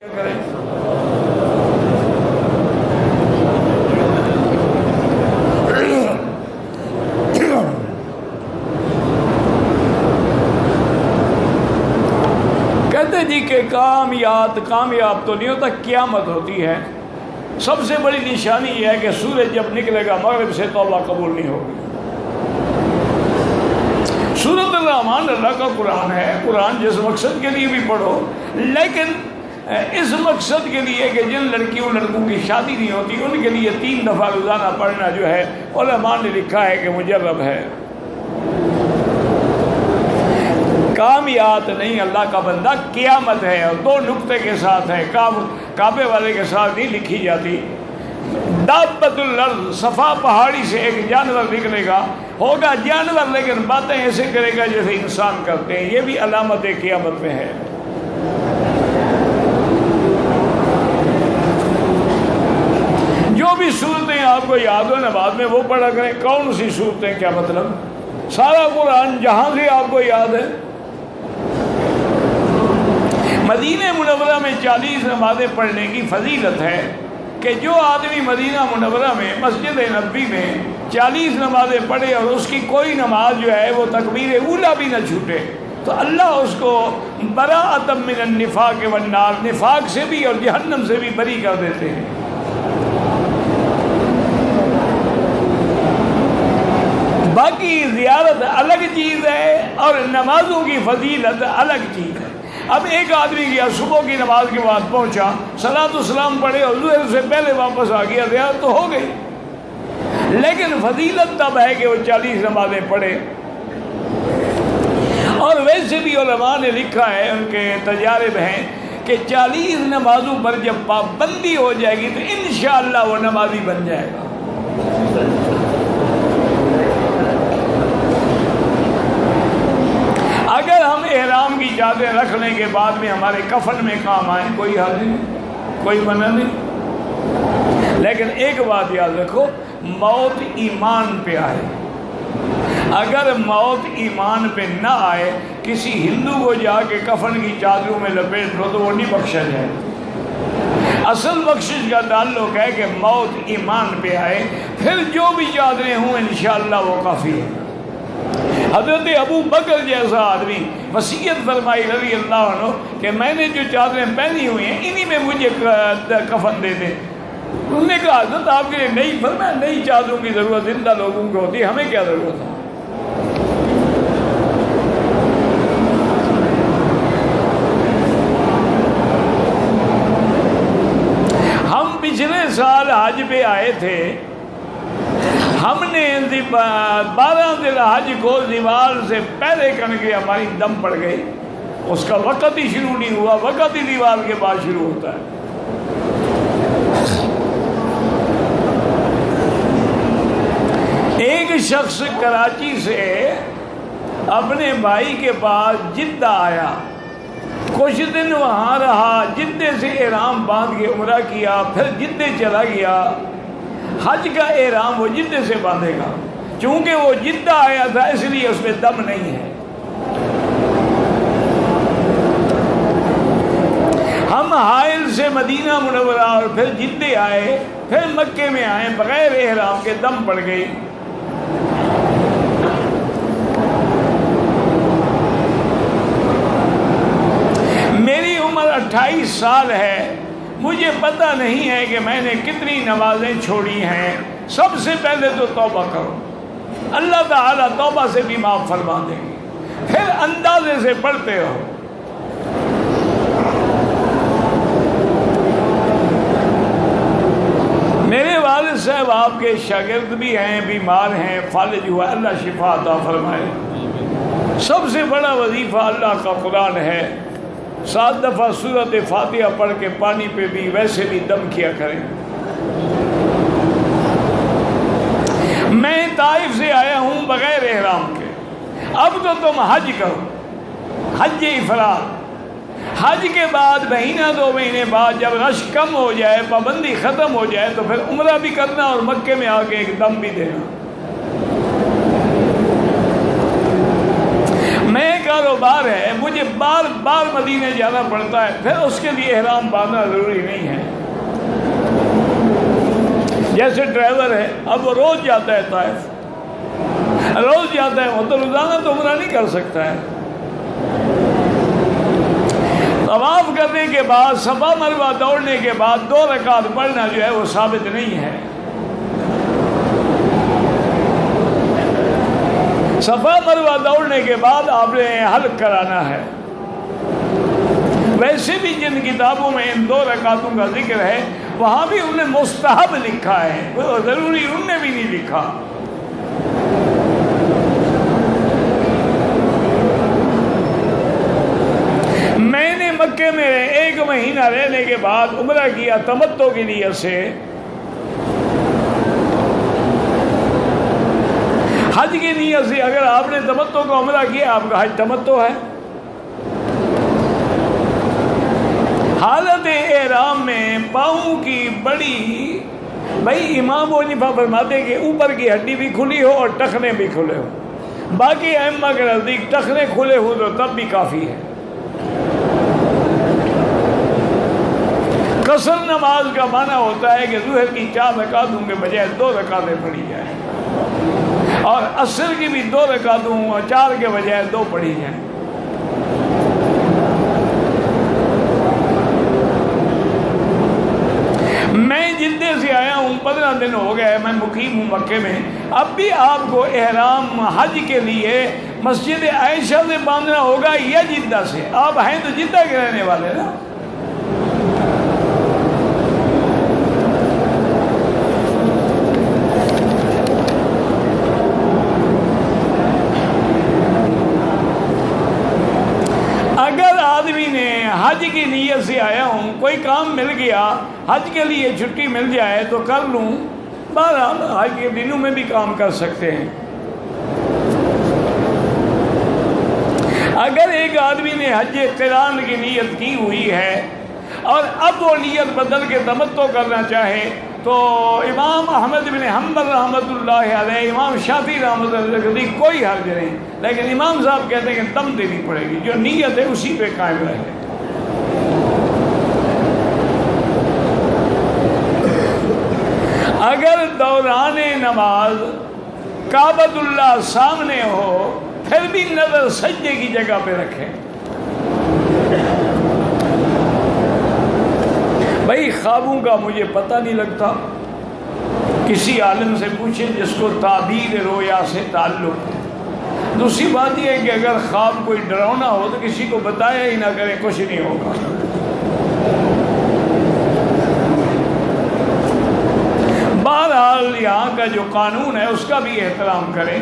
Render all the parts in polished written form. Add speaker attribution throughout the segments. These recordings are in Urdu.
Speaker 1: کہتے جی کہ کامیاب تو نہیں ہوتا، قیامت ہوتی ہے۔ سب سے بڑی نشانی یہ ہے کہ سورج جب نکلے گا مغرب سے توبہ قبول نہیں ہوگی۔ سورۃ الرحمن اللہ کا قرآن ہے، قرآن جس مقصد کے لیے بھی پڑھو، لیکن اس مقصد کے لیے کہ جن لڑکوں کی شادی نہیں ہوتی ان کے لیے 3 دفعہ روزانہ پڑھنا جو ہے علماء نے لکھا ہے کہ مجرب ہے۔ کامیات نہیں اللہ کا بندہ، قیامت ہے، اور 2 نقطے کے ساتھ ہے، کعبے والے کے ساتھ نہیں لکھی جاتی۔ دابۃ الارض، صفا پہاڑی سے ایک جانور نکلے گا، ہوگا جانور لیکن باتیں ایسے کرے گا جیسے انسان کرتے ہیں، یہ بھی علامت قیامت میں ہے۔ جو بھی صورتیں آپ کو یاد ہو نماز میں وہ پڑھا کریں۔ کون سی صورتیں، کیا مطلب؟ سارا قرآن جہاں سے آپ کو یاد ہے۔ مدینہ منورہ میں 40 نمازیں پڑھنے کی فضیلت ہے کہ جو آدمی مدینہ منورہ میں مسجد نبوی میں 40 نمازیں پڑھے اور اس کی کوئی نماز جو ہے وہ تکبیر اولیٰ بھی نہ چھوٹے تو اللہ اس کو براءۃ من النفاق والنار، نفاق سے بھی اور جہنم سے بھی بری کر دیتے ہیں۔ باقی زیارت الگ چیز ہے اور نمازوں کی فضیلت الگ چیز ہے۔ اب ایک آدمی گیا صبح کی نماز کے بعد پہنچا، صلاۃ السلام پڑھے اور ظہر سے پہلے واپس آ گیا، زیارت تو ہو گئی، لیکن فضیلت تب ہے کہ وہ 40 نمازیں پڑھے۔ اور ویسے بھی علماء نے لکھا ہے، ان کے تجارب ہیں کہ 40 نمازوں پر جب پابندی ہو جائے گی تو انشاءاللہ وہ نمازی بن جائے گا۔ اگر ہم احرام کی چادریں رکھنے کے بعد میں ہمارے کفن میں کام آئیں کوئی حل نہیں، کوئی منع نہیں، لیکن ایک بات یاد رکھو، موت ایمان پہ آئے۔ اگر موت ایمان پہ نہ آئے، کسی ہندو کو جا کے کفن کی چادروں میں لپیٹ لو تو وہ نہیں بخشا جائے۔ اصل بخشش کا تعلق ہے کہ موت ایمان پہ آئے، پھر جو بھی چادریں ہوں انشاءاللہ وہ کافی ہے۔ حضرت ابو بکر جیسا آدمی وصیت فرمائی رضی اللہ عنہ کہ میں نے جو چادریں پہنی ہوئی ہیں انہی میں مجھے کفن دے دیں۔ انہوں نے کہا حضرت آپ کے لیے نئی فرمایا، نئی چادروں کی ضرورت زندہ لوگوں کو ہوتی ہے، ہمیں کیا ضرورت ہے؟ ہم پچھلے سال حج پہ آئے تھے، ہم نے 12 ذی الحج کو دیوار سے پہلے کرنے ہماری دم پڑ گئی، اس کا وقت ہی شروع نہیں ہوا، وقت ہی دیوار کے بعد شروع ہوتا ہے۔ ایک شخص کراچی سے اپنے بھائی کے پاس جدہ آیا، کچھ دن وہاں رہا، جدے سے احرام باندھ کے عمرہ کیا، پھر جدے چلا گیا۔ حج کا احرام وہ جدے سے باندھے گا، چونکہ وہ جدہ آیا تھا اس لیے اس میں دم نہیں ہے۔ ہم حائل سے مدینہ منورہ اور پھر جدے آئے، پھر مکے میں آئے، بغیر احرام کے دم پڑ گئی۔ میری عمر 28 سال ہے، مجھے پتہ نہیں ہے کہ میں نے کتنی نمازیں چھوڑی ہیں۔ سب سے پہلے تو توبہ کرو، اللہ تعالیٰ توبہ سے بھی معاف فرما دیں گے، پھر اندازے سے پڑھتے رہو۔ میرے والد صاحب آپ کے شاگرد بھی ہیں، بیمار ہیں، فالج ہوا، اللہ شفا عطا فرمائے۔ سب سے بڑا وظیفہ اللہ کا قرآن ہے، 7 دفعہ سورۃ فاتحہ پڑھ کے پانی پہ بھی ویسے بھی دم کیا کریں۔ میں طائف سے آیا ہوں بغیر احرام کے، اب تو تم حج کرو، حج افراد۔ حج کے بعد مہینہ 2 مہینے بعد جب رش کم ہو جائے، پابندی ختم ہو جائے تو پھر عمرہ بھی کرنا اور مکے میں آ کے ایک دم بھی دینا۔ نئے کاروبار ہے، مجھے بار بار مدینے جانا پڑتا ہے، پھر اس کے لیے احرام باندھنا ضروری نہیں ہے۔ جیسے ڈرائیور ہے، اب وہ روز جاتا ہے طائف، روز جاتا ہے، وہ تو روزانہ تو عمرہ نہیں کر سکتا ہے۔ طواف کرنے کے بعد صفا مروہ دوڑنے کے بعد 2 رکعت پڑھنا جو ہے وہ ثابت نہیں ہے۔ صفا مروہ دوڑنے کے بعد آپ نے حلق کرانا ہے۔ ویسے بھی جن کتابوں میں ان 2 رکعتوں کا ذکر ہے وہاں بھی انہوں نے مستحب لکھا ہے، وہ ضروری انہوں نے بھی نہیں لکھا۔ میں نے مکے میں 1 مہینہ رہنے کے بعد عمرہ کیا تمتع کی نیت سے۔ حج کی نیت سے اگر آپ نے تمتع کا عمرہ کیا، آپ کا حج تمتع ہے۔ حالت احرام میں پاؤں کی بڑی، بھائی امام ابو حنیفہ فرماتے کہ اوپر کی ہڈی بھی کھلی ہو اور ٹخنے بھی کھلے ہو، باقی ائمہ کے نزدیک ٹخنے کھلے ہو تو تب بھی کافی ہے۔ قصر نماز کا معنی ہوتا ہے کہ ظہر کی 4 رکعتوں کے بجائے 2 رکعتیں پڑھی جائیں، اور عصر کی بھی 2 رکعتوں 4 کے بجائے 2 پڑھی جائیں۔ میں جدے سے آیا ہوں، 15 دن ہو گئے، میں مقیم ہوں مکے میں۔ اب بھی آپ کو احرام حج کے لیے مسجد عائشہ سے باندھنا ہوگا یا جدہ سے؟ آپ ہیں تو جدہ کے رہنے والے نا۔ حج کی نیت سے آیا ہوں، کوئی کام مل گیا، حج کے لیے چھٹی مل جائے تو کر لوں، بہرحال حج کے دنوں میں بھی کام کر سکتے ہیں۔ اگر ایک آدمی نے حج قران کی نیت کی ہوئی ہے اور اب وہ نیت بدل کے تمتع کرنا چاہے تو امام احمد بن حنبل رحمۃ اللہ علیہ، امام شافعی رحمۃ اللہ علیہ کوئی حرج نہیں، لیکن امام صاحب کہتے ہیں کہ دم دینی پڑے گی، جو نیت ہے اسی پہ قائم رہے۔ اگر دوران نماز کعبۃ اللہ سامنے ہو پھر بھی نظر سجدے کی جگہ پہ رکھیں۔ بھائی خوابوں کا مجھے پتہ نہیں لگتا، کسی عالم سے پوچھیں جس کو تعبیر رویا سے تعلق ہے۔ دوسری بات یہ ہے کہ اگر خواب کوئی ڈراؤنا ہو تو کسی کو بتایا ہی نہ کرے، کچھ نہیں ہوگا۔ بہرحال یہاں کا جو قانون ہے اس کا بھی احترام کریں۔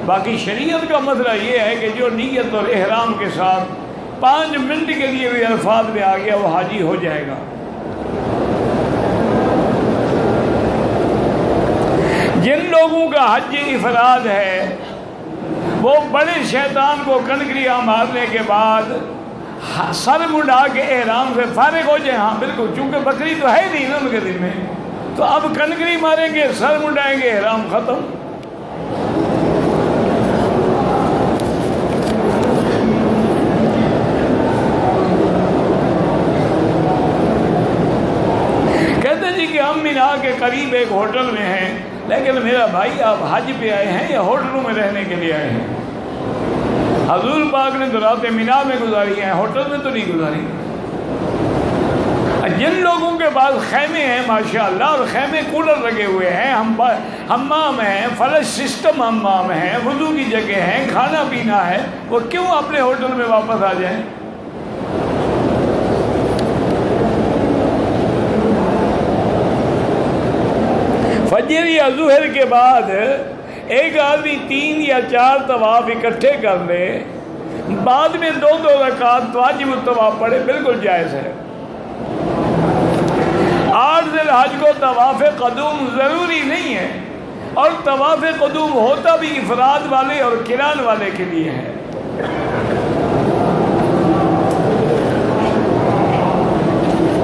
Speaker 1: باقی شریعت کا مسئلہ یہ ہے کہ جو نیت اور احرام کے ساتھ 5 منٹ کے لیے بھی الفاظ میں آ گیا وہ حاجی ہو جائے گا۔ جن لوگوں کا حج افراد ہے وہ بڑے شیطان کو کنکریاں مارنے کے بعد سر منڈا کے احرام سے فارغ ہو جائیں۔ ہاں بالکل، چونکہ بکری تو ہے نہیں نا ان کے دل میں، تو اب کنکری ماریں گے، سر منڈائیں گے، احرام ختم۔ کہتے جی کہ ہم مینا کے قریب ایک ہوٹل میں ہیں، لیکن میرا بھائی آپ حج پہ آئے ہیں یا ہوٹلوں میں رہنے کے لیے آئے ہیں؟ حضور پاک نے تو راتیں مینا میں گزاری ہیں، ہوٹل میں تو نہیں گزاری۔ جن لوگوں کے پاس خیمے ہیں ماشاءاللہ، اور خیمے کولر لگے ہوئے ہیں، حمام ہیں، فلش سسٹم حمام ہیں، وضو کی جگہ ہیں، کھانا پینا ہے، وہ کیوں اپنے ہوٹل میں واپس آ جائیں؟ فجر یا ظہر کے بعد ایک آدمی 3 یا 4 طواف اکٹھے کر لے، بعد میں 2 رکعت واجب الطواف پڑھے، بالکل جائز ہے۔ 8 ذی الحج کو طواف قدوم ضروری نہیں ہے، اور طواف قدوم ہوتا بھی افراد والے اور قران والے کے لیے ہے۔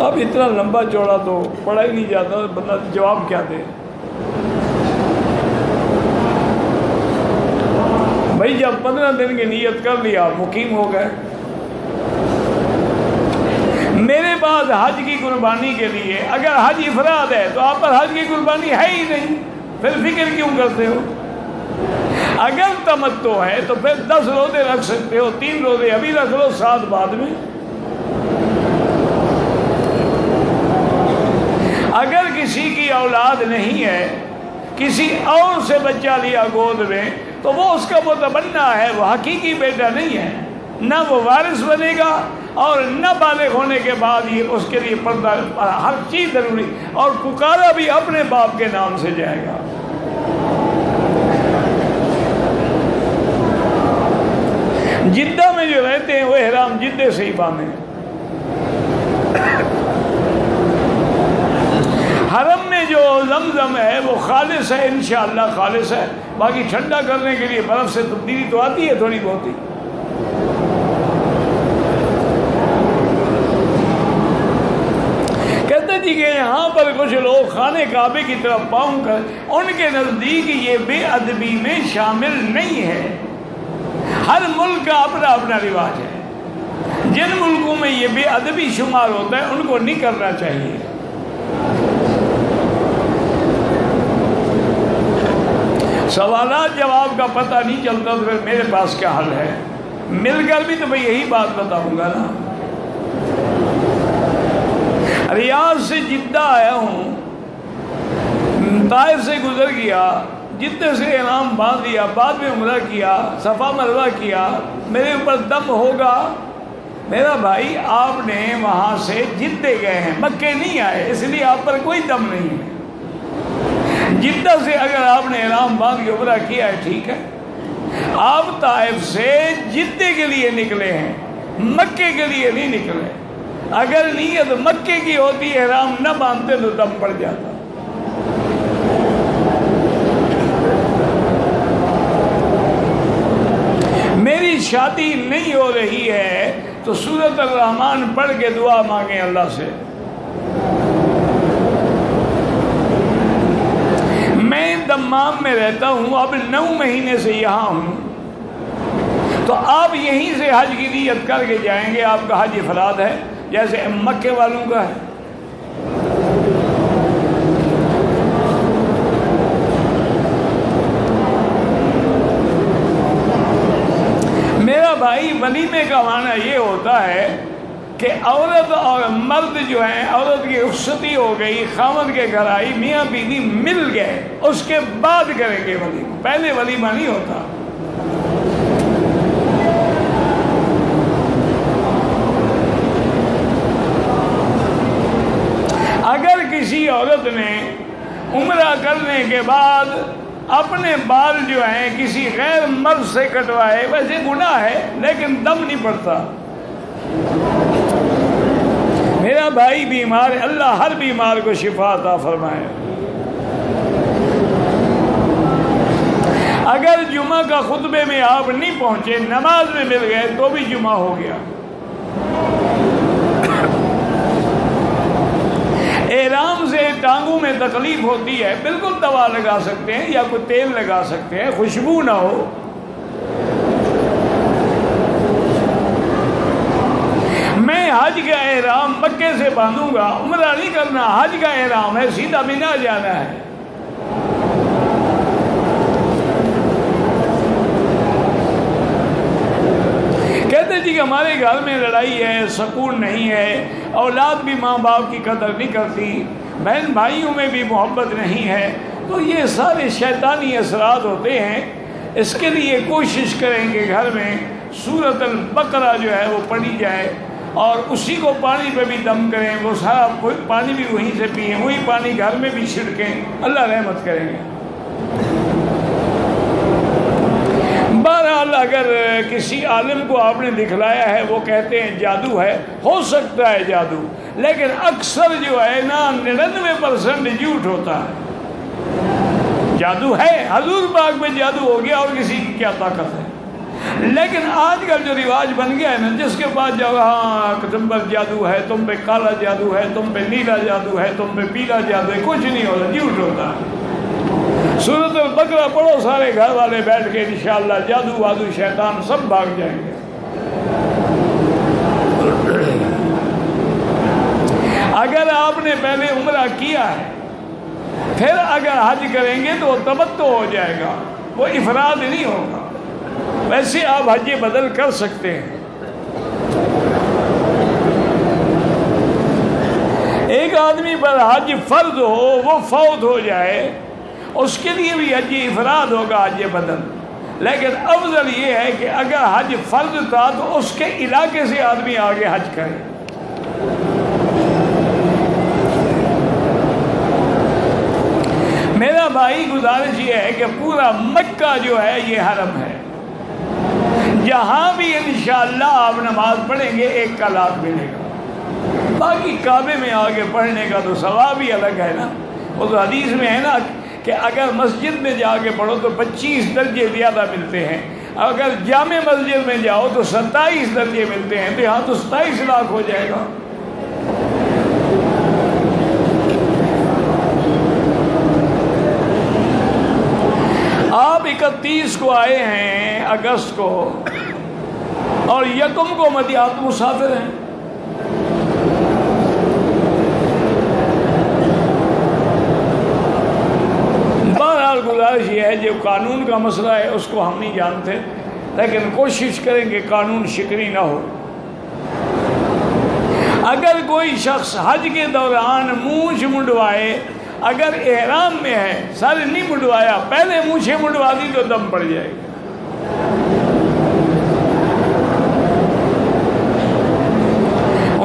Speaker 1: اب اتنا لمبا چوڑا تو پڑھا ہی نہیں جاتا، بندہ جواب کیا دے۔ بھائی بھائی جب 15 دن کی نیت کر لیا مقیم ہو گئے. میرے پاس حج کی قربانی کے لیے اگر حج افراد ہے تو آپ پر حج کی قربانی ہے ہی نہیں، پھر فکر کیوں کرتے ہو؟ اگر تمتع ہے تو پھر 10 روزے رکھ سکتے ہو، 3 روزے ابھی رکھ لو، 7 بعد میں. اگر کسی کی اولاد نہیں ہے، کسی اور سے بچہ لیا گود میں، تو وہ اس کا متبنہ ہے، وہ حقیقی بیٹا نہیں ہے، نہ وہ وارث بنے گا اور نہ بالغ ہونے کے بعد یہ اس کے لیے پردہ ہر چیز ضروری، اور پکارا بھی اپنے باپ کے نام سے جائے گا. جدہ میں جو رہتے ہیں وہ احرام جدے سے ہی باندھیں. حرم میں جو زمزم ہے وہ خالص ہے، انشاءاللہ خالص ہے. باقی ٹھنڈا کرنے کے لیے برف سے تبدیلی تو آتی ہے تھوڑی بہت ہی. کہتے جی کہ یہاں پر کچھ لوگ خانہ کعبے کی طرف پاؤں کر، ان کے نزدیک یہ بے ادبی میں شامل نہیں ہے. ہر ملک کا اپنا اپنا رواج ہے. جن ملکوں میں یہ بے ادبی شمار ہوتا ہے ان کو نہیں کرنا چاہیے. سوالات جواب کا پتہ نہیں چلتا تو پھر میرے پاس کیا حل ہے؟ مل کر بھی تو میں یہی بات بتاؤں گا نا. ریاض سے جدہ آیا ہوں، طائف سے گزر گیا، جدہ سے احرام باندھ لیا، بعد میں عمرہ کیا، صفا مروہ کیا، میرے اوپر دم ہوگا. میرا بھائی آپ نے وہاں سے جدے گئے ہیں، مکے نہیں آئے، اس لیے آپ پر کوئی دم نہیں ہے. جدہ سے اگر آپ نے احرام باندھ کے عمرہ کیا ہے ٹھیک ہے. آپ طائف سے جدے کے لیے نکلے ہیں، مکے کے لیے نہیں نکلے. اگر نیت مکے کی ہوتی احرام نہ باندھتے تو دم پڑ جاتا. میری شادی نہیں ہو رہی ہے تو سورۃ الرحمن پڑھ کے دعا مانگیں اللہ سے. میں دمام میں رہتا ہوں، اب 9 مہینے سے یہاں ہوں، تو آپ یہیں سے حج کی نیت کر کے جائیں گے. آپ کا حج افراد ہے جیسے مکے والوں کا ہے. میرا بھائی ولیمے کا معنی یہ ہوتا ہے کہ عورت اور مرد جو ہیں، عورت کی رخصتی ہو گئی، خاوند کے گھر آئی، میاں بیوی مل گئے، اس کے بعد کریں گے ولیمہ، پہلے ولیمہ نہیں ہوتا. اگر کسی عورت نے عمرہ کرنے کے بعد اپنے بال جو ہیں کسی غیر مرد سے کٹوائے، ویسے گناہ ہے لیکن دم نہیں پڑتا. میرا بھائی بیمار ہے، اللہ ہر بیمار کو شفا عطا فرمائے. اگر جمعہ کا خطبے میں آپ نہیں پہنچے، نماز میں مل گئے تو بھی جمعہ ہو گیا. احرام سے ٹانگوں میں تکلیف ہوتی ہے، بالکل دوا لگا سکتے ہیں یا کوئی تیل لگا سکتے ہیں، خوشبو نہ ہو. میں حج کا احرام مکے سے باندھوں گا، عمرہ نہیں کرنا، حج کا احرام ہے، سیدھا مینا جانا ہے. کہتے جی کہ ہمارے گھر میں لڑائی ہے، سکون نہیں ہے، اولاد بھی ماں باپ کی قدر نہیں کرتی، بہن بھائیوں میں بھی محبت نہیں ہے، تو یہ سارے شیطانی اثرات ہوتے ہیں. اس کے لیے کوشش کریں کہ گھر میں سورۃ البقرہ جو ہے وہ پڑھی جائے، اور اسی کو پانی پہ بھی دم کریں، وہ سارا پانی بھی وہیں سے پئیں، وہی پانی گھر میں بھی چھڑکیں، اللہ رحمت کریں گے. بہرحال اگر کسی عالم کو آپ نے دکھلایا ہے، وہ کہتے ہیں جادو ہے، ہو سکتا ہے جادو، لیکن اکثر جو ہے نا 99% جھوٹ ہوتا ہے. جادو ہے، حضور پاک میں جادو ہو گیا، اور کسی کی کیا طاقت ہے. لیکن آج کل جو رواج بن گیا ہے نا، جس کے پاس جاؤ، ہاں تم پر جادو ہے، تم پہ کالا جادو ہے، تم پہ نیلا جادو ہے، تم پہ پیلا جادو ہے، کچھ نہیں ہوتا، جھوٹ ہوتا ہے. سورۃ البقرہ پڑھو سارے گھر والے بیٹھ کے، انشاءاللہ جادو وادو شیطان سب بھاگ جائیں گے۔ اگر آپ نے پہلے عمرہ کیا ہے پھر اگر حج کریں گے تو وہ تمتع ہو جائے گا، وہ افراد نہیں ہوگا۔ ویسے آپ حج بدل کر سکتے ہیں۔ ایک آدمی پر حج فرض ہو، وہ فوت ہو جائے، اس کے لیے بھی حج افراد ہوگا، حج بدل۔ لیکن افضل یہ ہے کہ اگر حج فرض تھا تو اس کے علاقے سے آدمی آگے حج کرے۔ میرا بھائی گزارش یہ ہے کہ پورا مکہ جو ہے یہ حرم ہے، جہاں بھی انشاءاللہ آپ نماز پڑھیں گے 1 کا لاکھ ملے گا۔ باقی کعبے میں آگے پڑھنے کا تو ثواب ہی الگ ہے نا۔ وہ تو حدیث میں ہے نا کہ اگر مسجد میں جا کے پڑھو تو 25 درجے زیادہ ملتے ہیں، اگر جامع مسجد میں جاؤ تو 27 درجے ملتے ہیں، تو یہاں تو 27 لاکھ ہو جائے گا۔ آپ 31 کو آئے ہیں اگست کو اور 1 کو آپ مسافر ہیں۔ بہرحال گزارش یہ ہے جو قانون کا مسئلہ ہے اس کو ہم نہیں جانتے، لیکن کوشش کریں کہ قانون شکنی نہ ہو۔ اگر کوئی شخص حج کے دوران مونچھ منڈوائے، اگر احرام میں ہے، سر نہیں منڈوایا، پہلے مونچھیں منڈوا دی تو دم پڑ جائے گا۔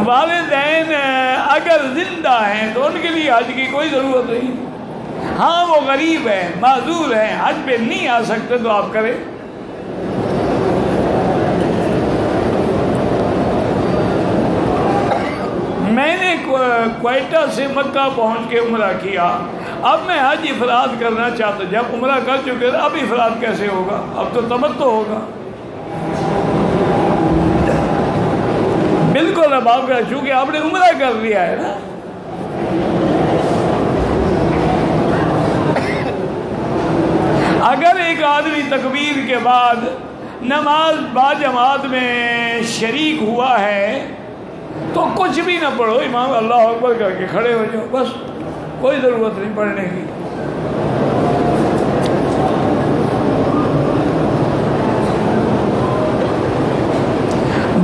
Speaker 1: والدین اگر زندہ ہیں تو ان کے لیے حج کی کوئی ضرورت نہیں۔ ہاں وہ غریب ہیں، معذور ہیں، حج پہ نہیں آ سکتے تو آپ کریں۔ میں نے کوئٹہ سے مکہ پہنچ کے عمرہ کیا، اب میں حج افراد کرنا چاہتا، جب عمرہ کر چکے اب افراد کیسے ہوگا؟ اب تو تمتع ہوگا۔ بالکل اب آپ کا، چونکہ آپ نے عمرہ کر لیا ہے نا۔ اگر ایک آدمی تکبیر کے بعد نماز باجماعت میں شریک ہوا ہے تو کچھ بھی نہ پڑھو، امام اللہ اکبر کر کے کھڑے ہو جاؤ، بس کوئی ضرورت نہیں پڑھنے کی۔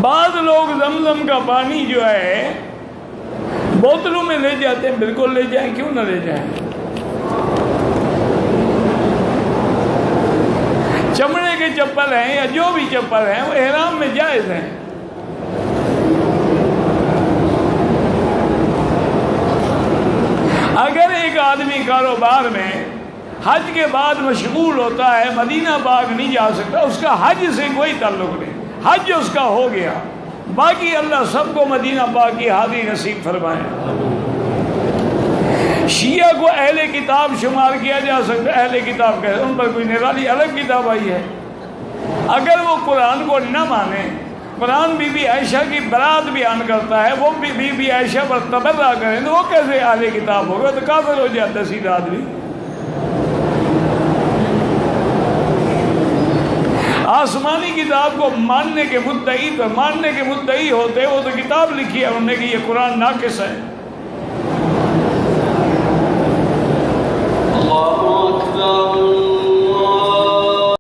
Speaker 1: بعض لوگ زمزم کا پانی جو ہے بوتلوں میں لے جاتے ہیں، بالکل لے جائیں، کیوں نہ لے جائیں۔ چمڑے کے چپل ہیں یا جو بھی چپل ہیں وہ احرام میں جائز ہیں۔ اگر ایک آدمی کاروبار میں حج کے بعد مشغول ہوتا ہے، مدینہ پاک نہیں جا سکتا، اس کا حج سے کوئی تعلق نہیں، حج اس کا ہو گیا، باقی اللہ سب کو مدینہ پاک کی حاضری نصیب فرمائے۔ شیعہ کو اہل کتاب شمار کیا جا سکتا ہے، اہل کتاب کہتے ہیں، ان پر کوئی نرالی الگ کتاب آئی ہے۔ اگر وہ قرآن کو نہ مانے، قرآن بی بی عائشہ کی برات بیان کرتا ہے، وہ بی بی عائشہ پر تبرہ کریں تو وہ کیسے اہل کتاب ہوگا؟ تو کافر ہو جاتا ہے سیدھا آدمی۔ آسمانی کتاب کو ماننے کے مدعی ہوتے، وہ تو کتاب لکھی ہے انہوں نے کہ یہ قرآن ناقص ہے۔
Speaker 2: اللہ اکبر۔